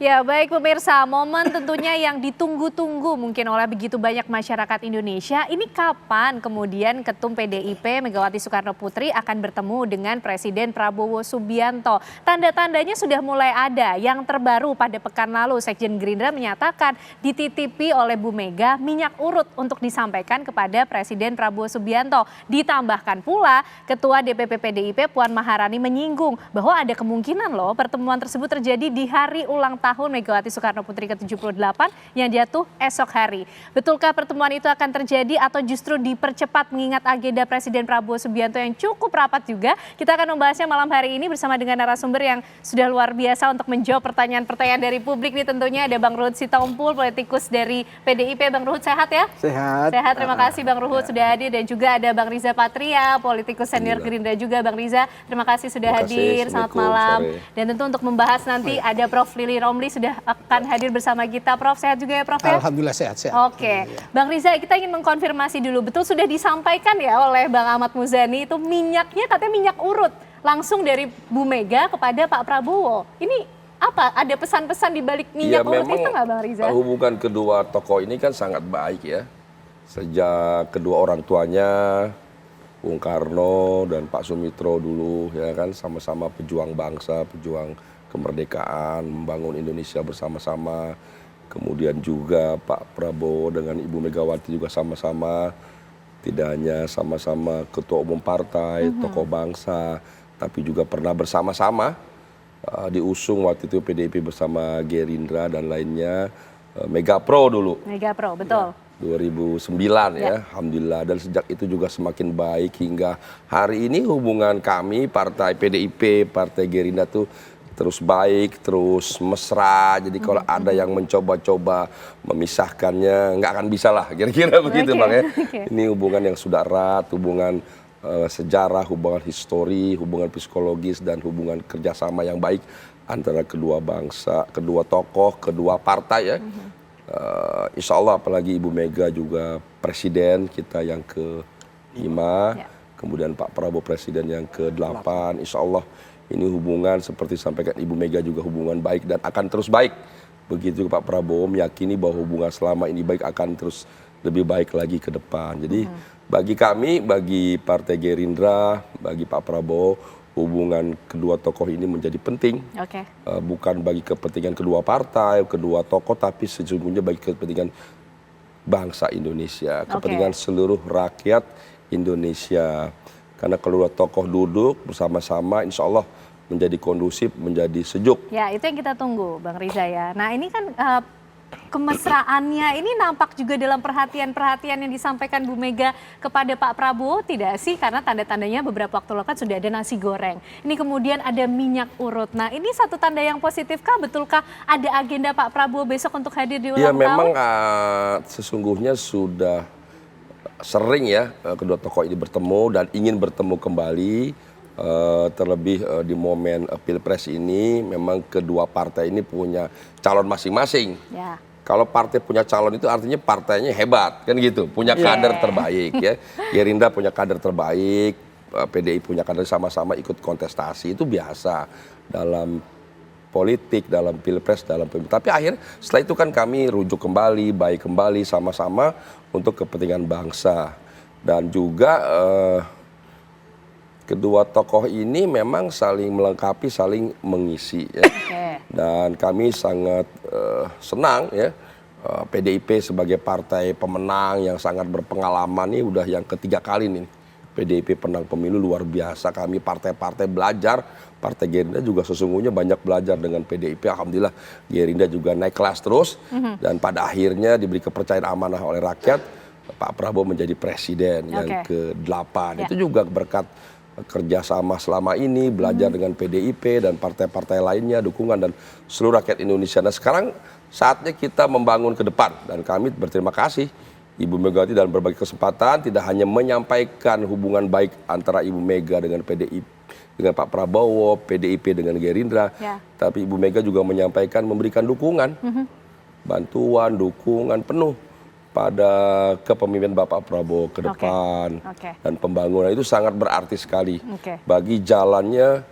Ya, baik pemirsa, momen tentunya yang ditunggu-tunggu mungkin oleh begitu banyak masyarakat Indonesia. Ini kapan kemudian Ketum PDIP Megawati Soekarno Putri akan bertemu dengan Presiden Prabowo Subianto? Tanda-tandanya sudah mulai ada. Yang terbaru pada pekan lalu, Sekjen Gerindra menyatakan dititipi oleh Bu Mega minyak urut untuk disampaikan kepada Presiden Prabowo Subianto. Ditambahkan pula, Ketua DPP PDIP Puan Maharani menyinggung bahwa ada kemungkinan loh pertemuan tersebut terjadi di hari ulang tahun Megawati Soekarno Putri ke-78 yang jatuh esok hari. Betulkah pertemuan itu akan terjadi atau justru dipercepat mengingat agenda Presiden Prabowo Subianto yang cukup rapat juga? Kita akan membahasnya malam hari ini bersama dengan narasumber yang sudah luar biasa untuk menjawab pertanyaan-pertanyaan dari publik nih tentunya. Ada Bang Ruhut Sitompul, politikus dari PDIP. Bang Ruhut sehat ya? Sehat. Sehat, terima kasih Bang Ruhut sudah hadir. Dan juga ada Bang Riza Patria, politikus senior Gerindra juga. Bang Riza, terima kasih sudah hadir. Selamat malam. Dan tentu untuk membahas nanti ada Prof. Lili Romli sudah akan hadir bersama kita. Prof, sehat juga ya Prof ya? Alhamdulillah sehat-sehat. Oke. Bang Riza, kita ingin mengkonfirmasi dulu. Betul sudah disampaikan ya oleh Bang Ahmad Muzani itu minyaknya katanya minyak urut. Langsung dari Bu Mega kepada Pak Prabowo. Ini apa? Ada pesan-pesan di balik minyak urut itu nggak Bang Riza? Hubungan kedua tokoh ini kan sangat baik ya. Sejak kedua orang tuanya, Bung Karno dan Pak Sumitro dulu ya kan sama-sama pejuang bangsa, pejuang kemerdekaan, membangun Indonesia bersama-sama. Kemudian juga Pak Prabowo dengan Ibu Megawati juga sama-sama, tidak hanya sama-sama ketua umum partai, tokoh bangsa, tapi juga pernah bersama-sama diusung waktu itu PDIP bersama Gerindra dan lainnya, Mega Pro dulu. Mega Pro, betul. 2009 ya, Alhamdulillah. Dan sejak itu juga semakin baik hingga hari ini hubungan kami, partai PDIP, partai Gerindra tuh terus baik, terus mesra. Jadi kalau ada yang mencoba-coba memisahkannya, nggak akan bisa lah, kira-kira begitu Bang ya. Ini hubungan yang sudah erat, hubungan sejarah, hubungan histori, hubungan psikologis, dan hubungan kerjasama yang baik antara kedua bangsa, kedua tokoh, kedua partai ya. Insya Allah apalagi Ibu Mega juga presiden kita yang ke-5, kemudian Pak Prabowo presiden yang ke-8, insya Allah ini hubungan seperti sampaikan Ibu Mega juga hubungan baik dan akan terus baik. Begitu Pak Prabowo meyakini bahwa hubungan selama ini baik akan terus lebih baik lagi ke depan. Jadi bagi kami, bagi Partai Gerindra, bagi Pak Prabowo, hubungan kedua tokoh ini menjadi penting. Bukan bagi kepentingan kedua partai, kedua tokoh, tapi sesungguhnya bagi kepentingan bangsa Indonesia, kepentingan seluruh rakyat Indonesia. Karena kedua tokoh duduk bersama-sama, insya Allah menjadi kondusif, menjadi sejuk. Ya, itu yang kita tunggu, Bang Riza ya. Nah, ini kan kemesraannya ini nampak juga dalam perhatian-perhatian yang disampaikan Bu Mega kepada Pak Prabowo, tidak sih? Karena tanda-tandanya beberapa waktu lalu kan sudah ada nasi goreng. Ini kemudian ada minyak urut. Nah, ini satu tanda yang positif kah? Betulkah ada agenda Pak Prabowo besok untuk hadir di ulang tahun? Ya, memang sesungguhnya sudah sering ya kedua tokoh ini bertemu dan ingin bertemu kembali. Terlebih di momen Pilpres ini memang kedua partai ini punya calon masing-masing. Kalau partai punya calon itu artinya partainya hebat kan gitu, punya kader terbaik ya. Gerindra punya kader terbaik, PDI punya kader, sama-sama ikut kontestasi, itu biasa dalam politik, dalam Pilpres, dalam pemilu. Tapi akhir setelah itu kan kami rujuk kembali, baik kembali sama-sama untuk kepentingan bangsa. Dan juga kedua tokoh ini memang saling melengkapi, saling mengisi ya. Dan kami sangat senang ya, PDIP sebagai partai pemenang yang sangat berpengalaman ini udah yang ketiga kali nih. PDIP penang pemilu luar biasa, kami partai-partai belajar, Partai Gerindra juga sesungguhnya banyak belajar dengan PDIP. Alhamdulillah Gerindra juga naik kelas terus dan pada akhirnya diberi kepercayaan amanah oleh rakyat, Pak Prabowo menjadi presiden yang ke-8. Itu juga berkat kerjasama selama ini, belajar dengan PDIP dan partai-partai lainnya, dukungan dan seluruh rakyat Indonesia. Nah sekarang saatnya kita membangun ke depan dan kami berterima kasih Ibu Megawati dalam berbagai kesempatan tidak hanya menyampaikan hubungan baik antara Ibu Mega dengan PDIP, dengan Pak Prabowo, PDIP dengan Gerindra, tapi Ibu Mega juga menyampaikan memberikan dukungan, bantuan, dukungan penuh pada kepemimpinan Bapak Prabowo ke depan dan pembangunan itu sangat berarti sekali bagi jalannya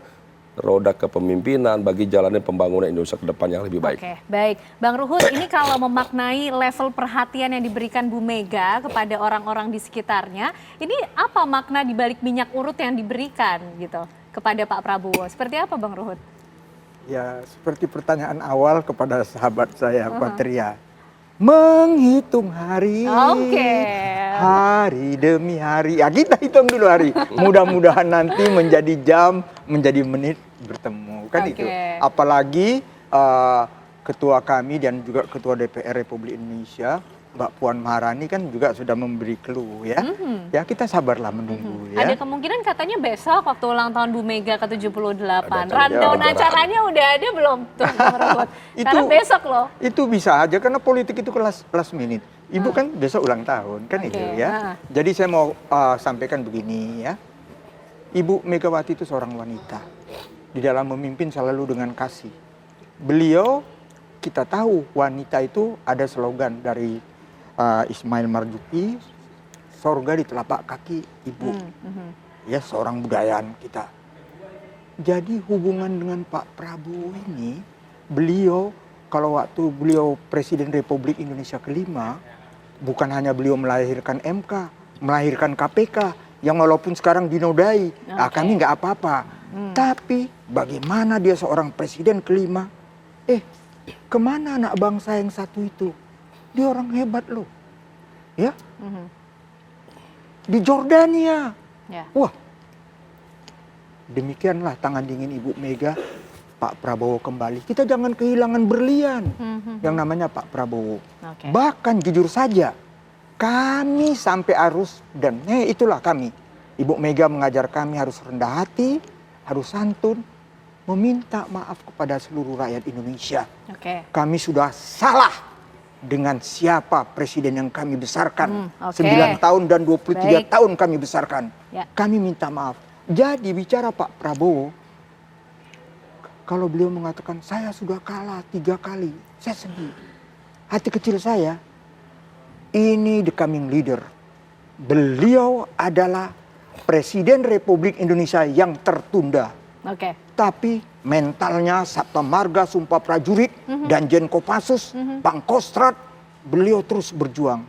roda kepemimpinan bagi jalannya pembangunan Indonesia ke depan yang lebih baik. Oke, baik. Bang Ruhut, ini kalau memaknai level perhatian yang diberikan Bu Mega kepada orang-orang di sekitarnya, ini apa makna di balik minyak urut yang diberikan gitu kepada Pak Prabowo? Seperti apa Bang Ruhut? Ya, seperti pertanyaan awal kepada sahabat saya, Patria. Menghitung hari, hari demi hari. Ya, kita hitung dulu hari. Mudah-mudahan nanti menjadi jam, menjadi menit bertemu. Kan itu. Apalagi ketua kami dan juga ketua DPR Republik Indonesia, Mbak Puan Maharani kan juga sudah memberi clue ya. Ya kita sabarlah menunggu ya. Ada kemungkinan katanya besok waktu ulang tahun Bu Mega ke-78. Rundown acaranya udah ada belum tuh Bang Ruhut? Karena besok loh. Itu bisa aja karena politik itu last minute. Ibu kan besok ulang tahun kan itu ya. Jadi saya mau sampaikan begini ya. Ibu Megawati itu seorang wanita. Di dalam memimpin selalu dengan kasih. Beliau kita tahu wanita itu ada slogan dari Ismail Marzuki, sorga di telapak kaki ibu. Ya, seorang budayaan kita. Jadi hubungan dengan Pak Prabowo ini, beliau kalau waktu beliau Presiden Republik Indonesia kelima, bukan hanya beliau melahirkan MK, melahirkan KPK, yang walaupun sekarang dinodai, kami nggak apa-apa. Tapi bagaimana dia seorang Presiden kelima? Kemana anak bangsa yang satu itu? Dia orang hebat loh, ya. Di Jordania, wah, demikianlah tangan dingin Ibu Mega, Pak Prabowo kembali. Kita jangan kehilangan berlian yang namanya Pak Prabowo. Bahkan jujur saja, kami sampai harus dan itulah kami. Ibu Mega mengajar kami harus rendah hati, harus santun, meminta maaf kepada seluruh rakyat Indonesia. Kami sudah salah dengan siapa presiden yang kami besarkan. 9 tahun dan 23 tahun kami besarkan. Kami minta maaf. Jadi bicara Pak Prabowo, kalau beliau mengatakan saya sudah kalah 3 kali, saya sedih. Hati kecil saya, ini the coming leader. Beliau adalah Presiden Republik Indonesia yang tertunda. Tapi mentalnya Sabta Marga, Sumpah Prajurit, dan Danjen Kopassus, Pangkostrat, beliau terus berjuang.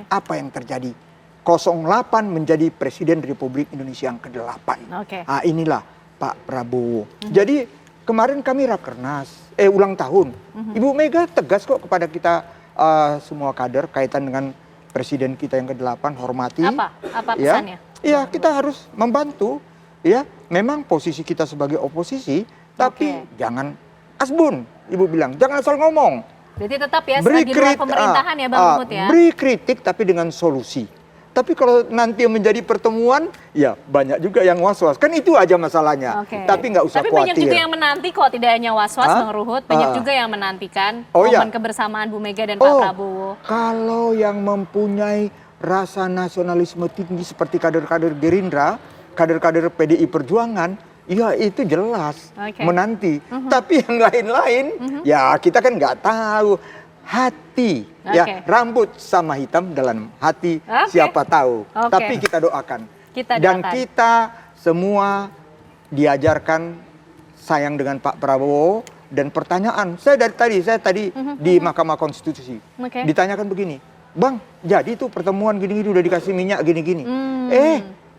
Apa yang terjadi? 08 menjadi Presiden Republik Indonesia yang ke-8. Nah, inilah Pak Prabowo. Jadi kemarin kami rakernas, ulang tahun. Ibu Mega tegas kok kepada kita semua kader kaitan dengan Presiden kita yang ke-8, hormati. Apa pesannya? Iya, kita harus membantu. Ya, memang posisi kita sebagai oposisi, tapi jangan asbun. Ibu bilang, jangan asal ngomong. Berarti tetap ya, di luar pemerintahan ya Bang Ruhut ya? Beri kritik tapi dengan solusi. Tapi kalau nanti menjadi pertemuan, ya banyak juga yang was-was. Kan itu aja masalahnya. Tapi nggak usah khawatir. Tapi banyak juga yang menanti kok, tidak hanya was-was Bang Ruhut. Banyak juga yang menantikan momen kebersamaan Bu Mega dan Pak Prabowo. Kalau yang mempunyai rasa nasionalisme tinggi seperti kader-kader Gerindra, kader-kader PDI Perjuangan, ya itu jelas menanti. Tapi yang lain-lain, ya kita kan nggak tahu. Hati, ya rambut sama hitam dalam hati, siapa tahu. Tapi kita doakan. Dan kita semua diajarkan sayang dengan Pak Prabowo. Dan pertanyaan, saya tadi di Mahkamah Konstitusi, ditanyakan begini, Bang, jadi tuh pertemuan gini-gini udah dikasih minyak gini-gini.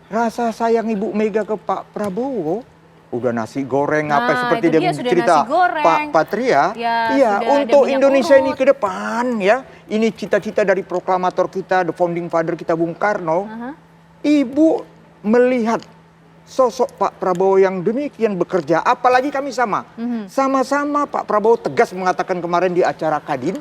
Rasa sayang Ibu Mega ke Pak Prabowo, udah nasi goreng apa seperti dia cerita Pak Patria. Iya, untuk Indonesia ini ke depan ya. Ini cita-cita dari proklamator kita, the founding father kita Bung Karno. Ibu melihat sosok Pak Prabowo yang demikian bekerja, apalagi kami sama-sama Pak Prabowo tegas mengatakan kemarin di acara Kadin,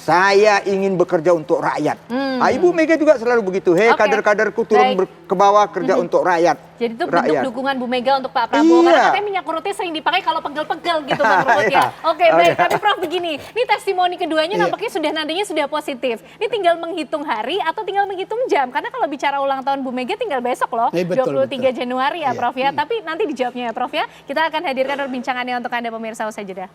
saya ingin bekerja untuk rakyat. Ibu Mega juga selalu begitu. Kader-kaderku turun ke bawah kerja untuk rakyat. Jadi itu bentuk dukungan Bu Mega untuk Pak Prabowo. Karena katanya minyak urutnya sering dipakai kalau pegel-pegel gitu Bang Ruhut ya. Baik. Tapi Prof begini, ini testimoni keduanya nampaknya nantinya sudah positif. Ini tinggal menghitung hari atau tinggal menghitung jam. Karena kalau bicara ulang tahun Bu Mega tinggal besok loh, 23 Januari ya Prof ya. Tapi nanti dijawabnya ya Prof ya. Kita akan hadirkan perbincangannya untuk Anda pemirsa usai jeda.